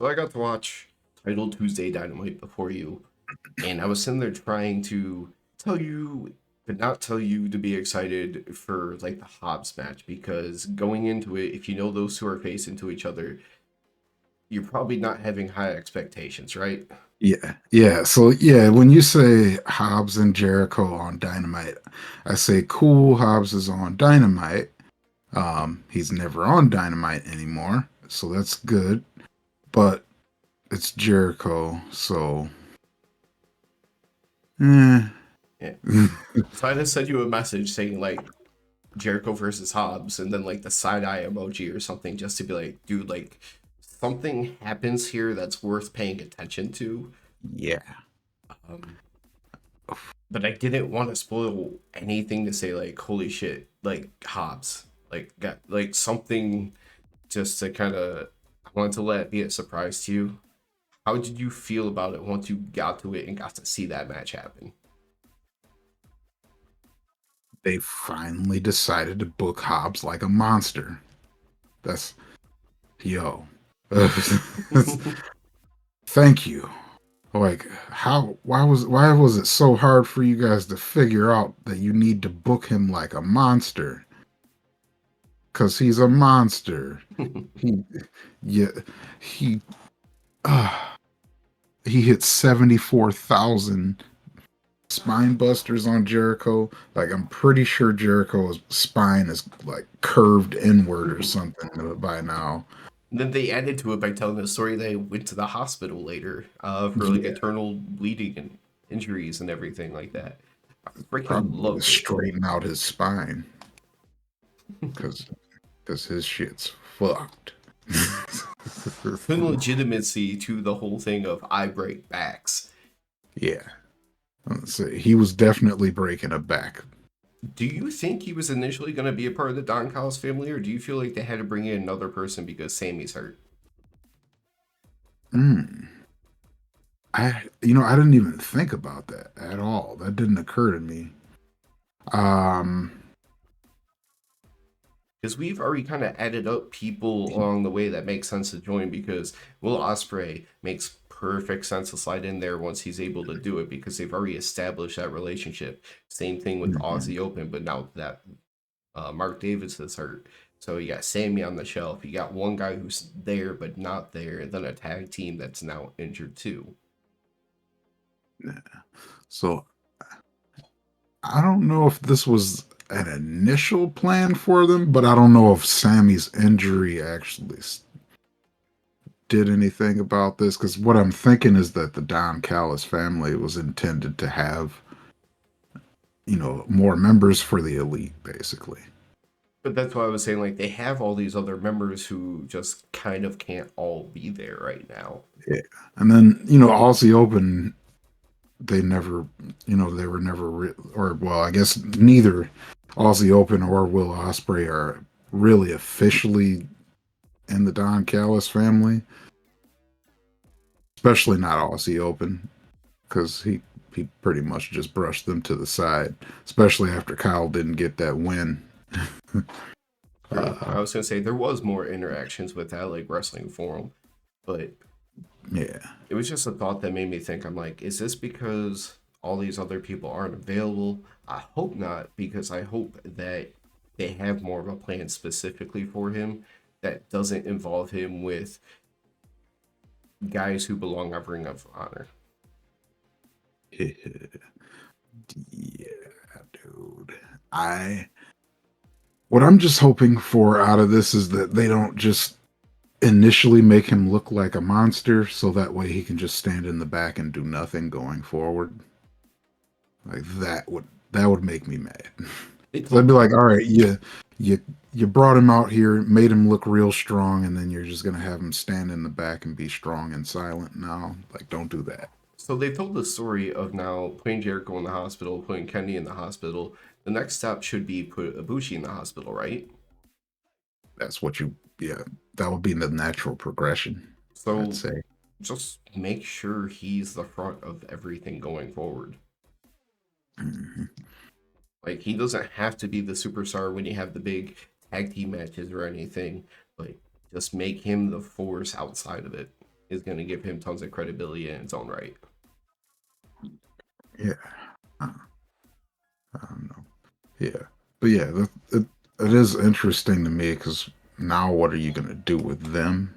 So I got to watch Title Tuesday Dynamite before you, and I was sitting there trying to tell you, but not tell you to be excited for like the Hobbs match because going into it, if you know those two are facing to each other, you're probably not having high expectations, right? Yeah. So yeah, when you say Hobbs and Jericho on Dynamite, I say cool. Hobbs is on Dynamite. He's never on Dynamite anymore, so that's good. But it's Jericho, so eh. Yeah. So I just sent you a message saying like Jericho versus Hobbs, and then like the side eye emoji or something, just to be like, dude, like something happens here that's worth paying attention to. Yeah. Um, but I didn't want to spoil anything to say like holy shit, like Hobbs, like got like something just to kind of I wanted to let it be a surprise to you. How did you feel about it once you got to it and got to see that match happen? They finally decided to book Hobbs like a monster. That's yo. Thank you. Like why was it so hard for you guys to figure out that you need to book him like a monster? Cause he's a monster. He yeah he uh, he hit 74,000 spine busters on Jericho. Like I'm pretty sure Jericho's spine is like curved inward or something by now. Then they added to it by telling the story they went to the hospital later for like Yeah, internal bleeding and injuries and everything like that. I freaking probably to loved it. straighten out his spine because his shit's fucked. Putting legitimacy to the whole thing of I break backs. Yeah. Let's see. He was definitely breaking a back. Do you think he was initially going to be a part of the Don Callis family, or do you feel like they had to bring in another person because Sammy's hurt? Mm. I didn't even think about that at all. That didn't occur to me. Um, Because we've already kind of added up people along the way that make sense to join. Because Will Ospreay makes perfect sense to slide in there once he's able to do it because they've already established that relationship. Same thing with mhm. Aussie Open, but now that Mark Davis is hurt. So you got Sammy on the shelf. You got one guy who's there but not there, and then a tag team that's now injured too. So I don't know if this was an initial plan for them, but I don't know if Sammy's injury actually did anything about this. Because what I'm thinking is that the Don Callis family was intended to have, more members for the elite, basically. But that's why I was saying like they have all these other members who just kind of can't all be there right now. Yeah. And then, Aussie Open, they never, they were never, or well, I guess neither Aussie Open or Will Ospreay are really officially in the Don Callis family, especially not Aussie Open, because he pretty much just brushed them to the side, especially after Kyle didn't get that win. True. uh, I was gonna say there was more interactions with that like wrestling forum, but yeah, it was just a thought that made me think. I'm like, is this because all these other people aren't available? I hope not, because I hope that they have more of a plan specifically for him that doesn't involve him with guys who belong on Ring of Honor. yeah, dude. I what I'm just hoping for out of this is that they don't just initially make him look like a monster so that way he can just stand in the back and do nothing going forward. Like that would make me mad. They Cuz I'd told be like, "All right, you you brought him out here, made him look real strong and then you're just going to have him stand in the back and be strong and silent now. Like don't do that." So they told the story of now putting Jericho in the hospital, putting Kenny in the hospital. The next step should be put Ibushi in the hospital, right? That's what yeah, that would be the natural progression, I'd So say. just make sure he's the front of everything going forward. Mhm. Like he doesn't have to be the superstar when you have the big tag team matches or anything, but just make him the force outside of it. is going to give him tons of credibility in its own right. Yeah. I don't know. Yeah. But yeah, it is interesting to me because now what are you going to do with them?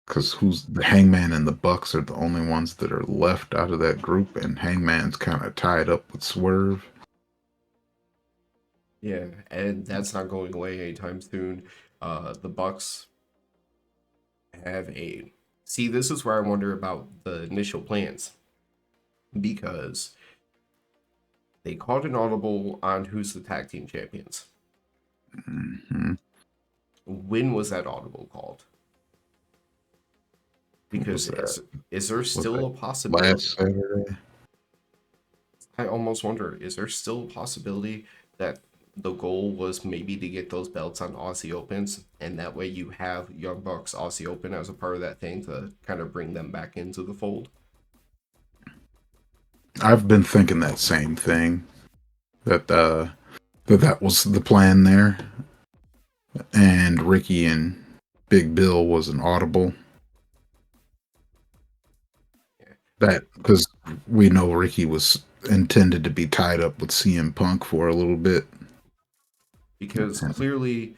Because who's the Hangman and the Bucks are the only ones that are left out of that group, and Hangman's kind of tied up with Swerve. Yeah, and that's not going away anytime soon. The Bucks have a see. This is where I wonder about the initial plans because they called an audible on who's the tag team champions. Mm-hmm. When was that audible called? Because is there Was still that a possibility? last Saturday? I almost wonder, is there still a possibility that the goal was maybe to get those belts on Aussie Opens, and that way you have Young Bucks Aussie Open as a part of that thing to kind of bring them back into the fold? I've been thinking that same thing. That was the plan there, and Ricky and Big Bill was an audible. Yeah. That because we know Ricky was intended to be tied up with CM Punk for a little bit. Because clearly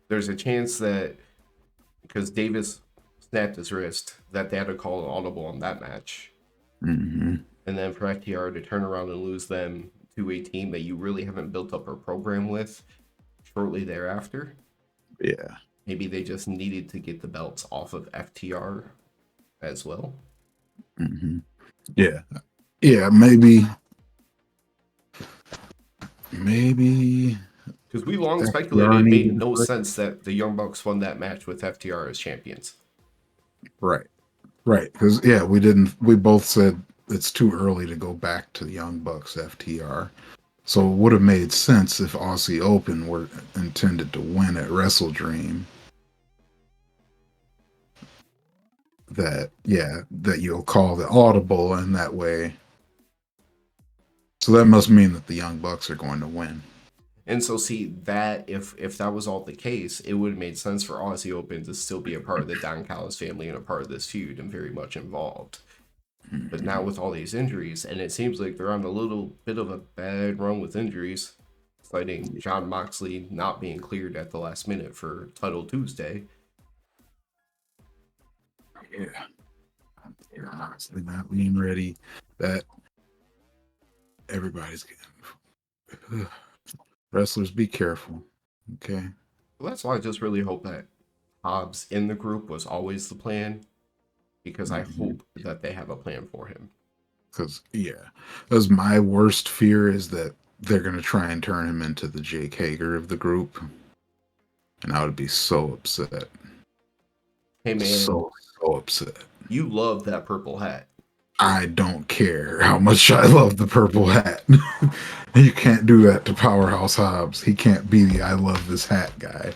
there's a chance that because Davis snapped his wrist, that they had to call an audible on that match. Mm-hmm. And then for FTR to turn around and lose them to a team that you really haven't built up a program with shortly thereafter. Yeah. Maybe they just needed to get the belts off of FTR as well. Mm-hmm. Yeah. Yeah. Maybe. Because we long speculated FTR it made needed no a break. sense that the Young Bucks won that match with FTR as champions. Right. Right. Because yeah, we didn't. We both said it's too early to go back to the Young Bucks FTR. So it would have made sense if Aussie Open were intended to win at Wrestle Dream. That you'll call the audible, and that way. So that must mean that the Young Bucks are going to win. And so, see that if that was all the case, it would have made sense for Aussie Open to still be a part of the Don Callis family and a part of this feud and very much involved. But now with all these injuries, and it seems like they're on a little bit of a bad run with injuries, citing John Moxley not being cleared at the last minute for Title Tuesday. Yeah. You're honestly not being ready. That everybody's getting. Wrestlers, be careful. Okay. Well, that's why I just really hope that HOBBS in the group was always the plan, because I hope that they have a plan for him. Because that's my worst fear is that they're gonna try and turn him into the Jake Hager of the group, and I would be so upset. Hey man, so upset. You love that purple hat. I don't care how much I love the purple hat. You can't do that to Powerhouse Hobbs. He can't be the I love this hat guy.